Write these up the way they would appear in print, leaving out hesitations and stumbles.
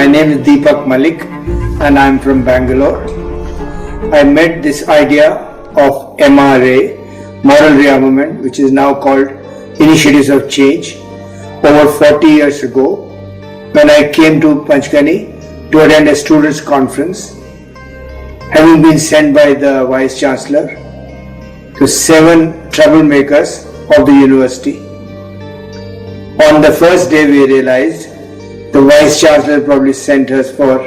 My name is Deepak Mullick and I am from Bangalore. I met this idea of MRA, Moral Rearmament, which is now called Initiatives of Change, over 40 years ago when I came to Panchgani to attend a students' conference, having been sent by the Vice Chancellor to 7 troublemakers of the university. On the first day we realized the Vice Chancellor probably sent us for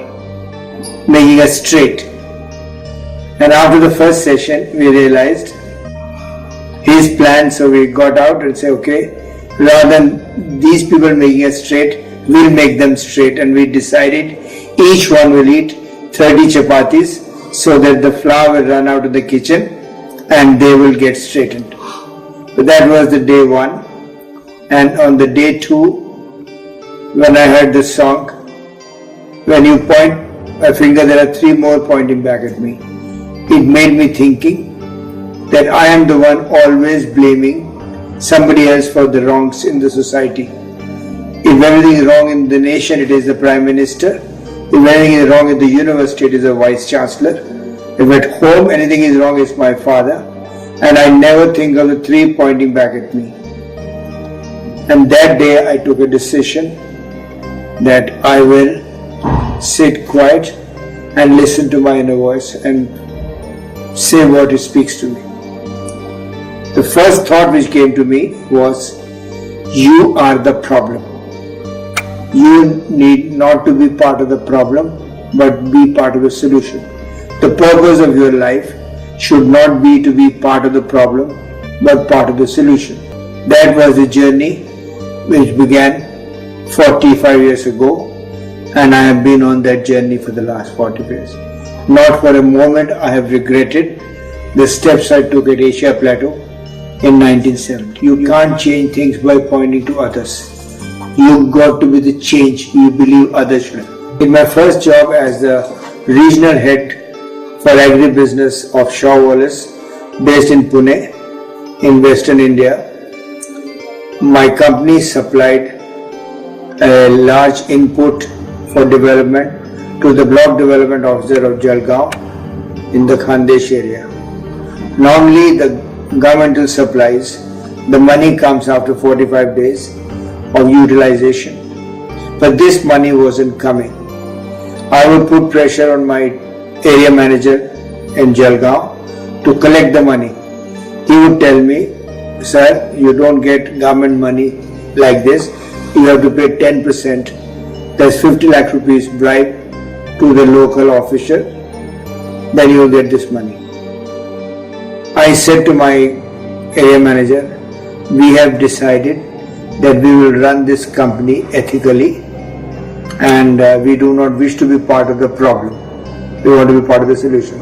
making us straight. And after the first session, we realized his plan, so we got out and said, okay, rather than these people making us straight, we'll make them straight. And we decided each one will eat 30 chapatis so that the flour will run out of the kitchen and they will get straightened. But that was the day 1. And on the day 2, when I heard this song, when you point a finger, there are 3 more pointing back at me. It made me thinking that I am the one always blaming somebody else for the wrongs in the society. If everything is wrong in the nation, it is the Prime Minister. If anything is wrong in the university, it is the Vice Chancellor. If at home anything is wrong, it's my father. And I never think of the 3 pointing back at me. And that day I took a decision that I will sit quiet and listen to my inner voice and say what it speaks to me. The first thought which came to me was, you are the problem. You need not to be part of the problem, but be part of the solution. The purpose of your life should not be to be part of the problem, but part of the solution. That was the journey which began 45 years ago, and I have been on that journey for the last 40 years. Not for a moment I have regretted the steps I took at Asia Plateau in 1970. You can't change things by pointing to others. You've got to be the change you believe others should. In my first job as the regional head for agribusiness of Shaw Wallace, based in Pune, in Western India, my company supplied a large input for development to the block development officer of Jalgaon in the Khandesh area. Normally the governmental supplies, the money comes after 45 days of utilization. But this money wasn't coming. I would put pressure on my area manager in Jalgaon to collect the money. He would tell me, sir, you don't get government money like this. You have to pay 10%, that's 50 lakh rupees bribe to the local official, then you will get this money. I said to my area manager, we have decided that we will run this company ethically and we do not wish to be part of the problem. We want to be part of the solution.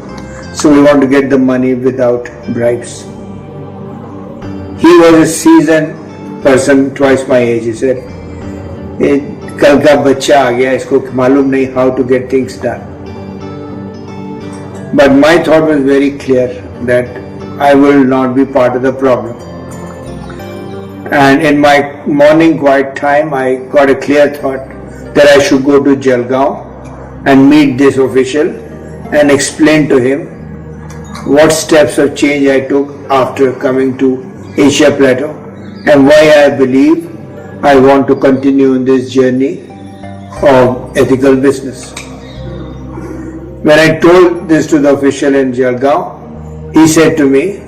So we want to get the money without bribes. He was a seasoned person, twice my age. He said, कल का बच्चा आ गया, इसको मालूम नहीं how to get things done. But my thought was very clear that I will not be part of the problem. And in my morning quiet time, I got a clear thought that I should go to Jalgaon and meet this official and explain to him what steps of change I took after coming to Asia Plateau and why I believe I want to continue in this journey of ethical business. When I told this to the official in Jalgaon, he said to me,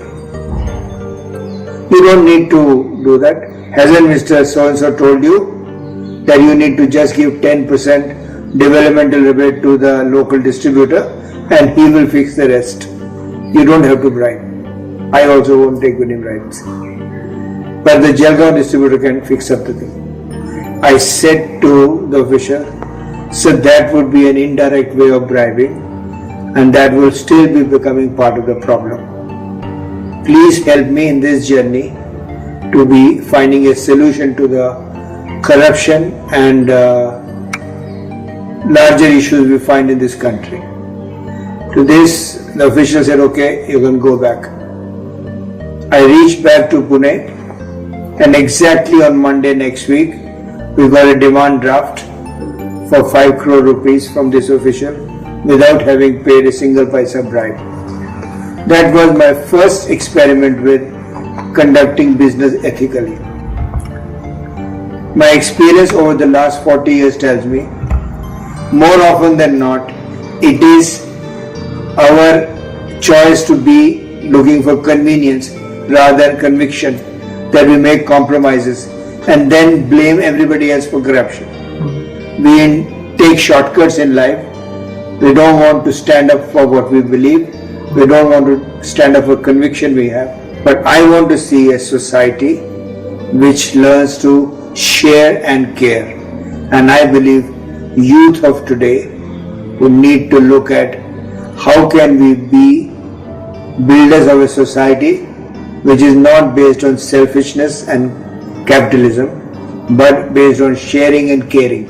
you don't need to do that. Hasn't Mr. So-and-so told you that you need to just give 10% developmental rebate to the local distributor and he will fix the rest. You don't have to bribe. I also won't take any bribes. but the Jalgaon distributor can fix up the thing. I said to the official, so that would be an indirect way of bribing, and that will still be becoming part of the problem. Please help me in this journey to be finding a solution to the corruption and larger issues we find in this country. To this, the official said, okay, you can go back. I reached back to Pune, and exactly on Monday next week, we got a demand draft for 5 crore rupees from this official without having paid a single paisa bribe. That was my first experiment with conducting business ethically. My experience over the last 40 years tells me, more often than not, it is our choice to be looking for convenience rather than conviction that we make compromises and then blame everybody else for corruption. We take shortcuts in life. We don't want to stand up for what we believe. We don't want to stand up for conviction we have. But I want to see a society which learns to share and care. And I believe youth of today will need to look at how can we be builders of a society which is not based on selfishness and capitalism, but based on sharing and caring.